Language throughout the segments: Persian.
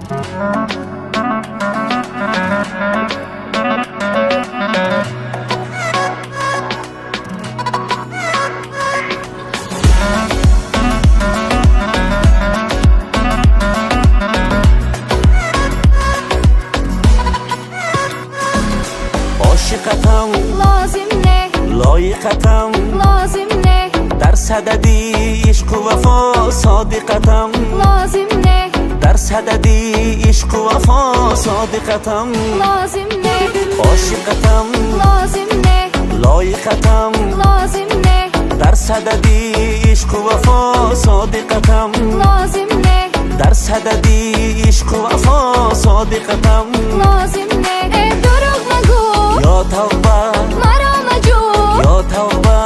عاشقتم لازم نه، لایقتم لازم نه، در صددی عشق و وفا صادقتم لازم نه، در صددی عشق و وفا صادقتم لازم نه، عاشقتم لازم نه، لایقتم لازم نه، در صددی عشق و وفا صادقتم لازم نه، در صددی عشق و وفا صادقتم لازم نه. ای دروغ نگو، یا توبه مرا مجو، یا توبه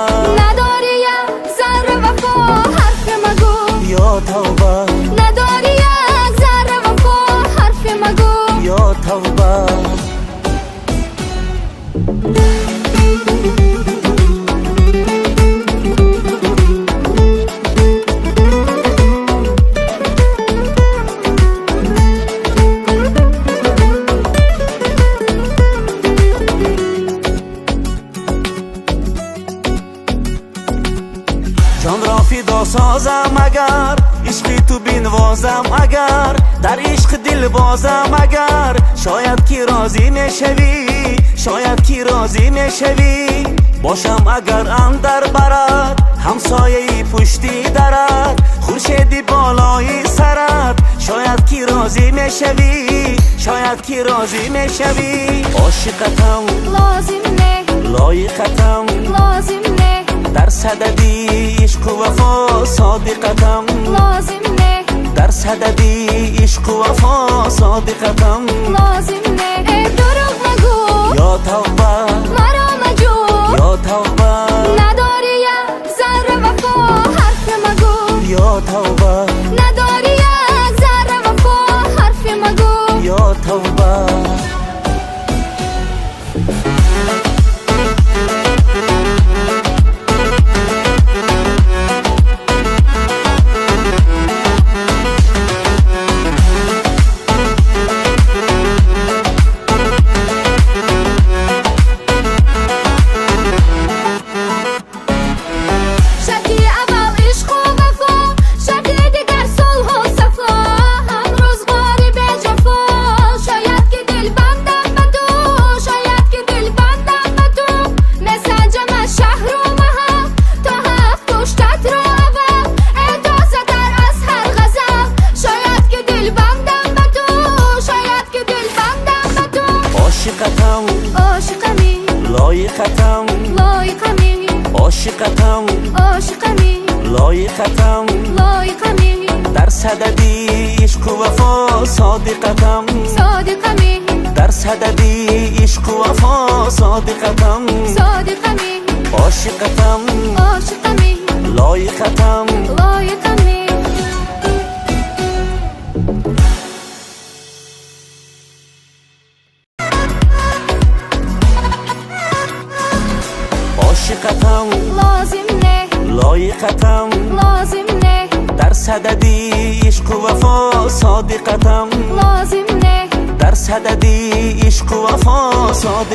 نداری یک ذره وفا، حرف مگو، یا توبه نداری یک ذره وفا، حرف مگو. یا توبه جان را فدا سازم اگر عشقی تو بنوازم، اگر در عشق دل بازم، اگر شاید که راضی نشوی، شاید که راضی نشوی، باشم اگر اندر برد همسایه پشتی درد، خورشید بالای سرت، شاید که راضی نشوی، شاید که راضی نشوی. عاشقتم لازم نه، لایقتم لازم نه، در صددی عشق و وفا صادقتم لازم نه، در صددی عشق و وفا صادقتم لازم نه. ای دروغ نگو، یا توبه مرا مجو، یا توبه نداری یک ذره وفا، حرف مگو، یا توبه نداری یک ذره وفا، حرف مگو. یا توبه شرطی اول عشق و وفا، شرطی دیگر صلح و صفا، هم روزگاری به جفا، شاید که دل بندم به تو، شاید که دل بندم به تو، مثل جمع شهر و محل تا هفت کشتت را اول، ای تازه در از هر غزل، شاید که دل بندم به تو، شاید که دل بندم به تو. عاشقتم عاشقمی، لایقتم لایقمی، عاشقتم عاشقمی، لایقتم لایقمی، در صددی عشق و وفا صادقتم صادقمی، در صددی عشق و وفا صادقتم صادقمی، عاشقتم عاشقمی، لایقتم لایقمی. عاشقتم لازم نه، لایقتم لازم نه، در صددی عشق و وفا صادقتم لازم نه، در صددی عشق و وفا صادق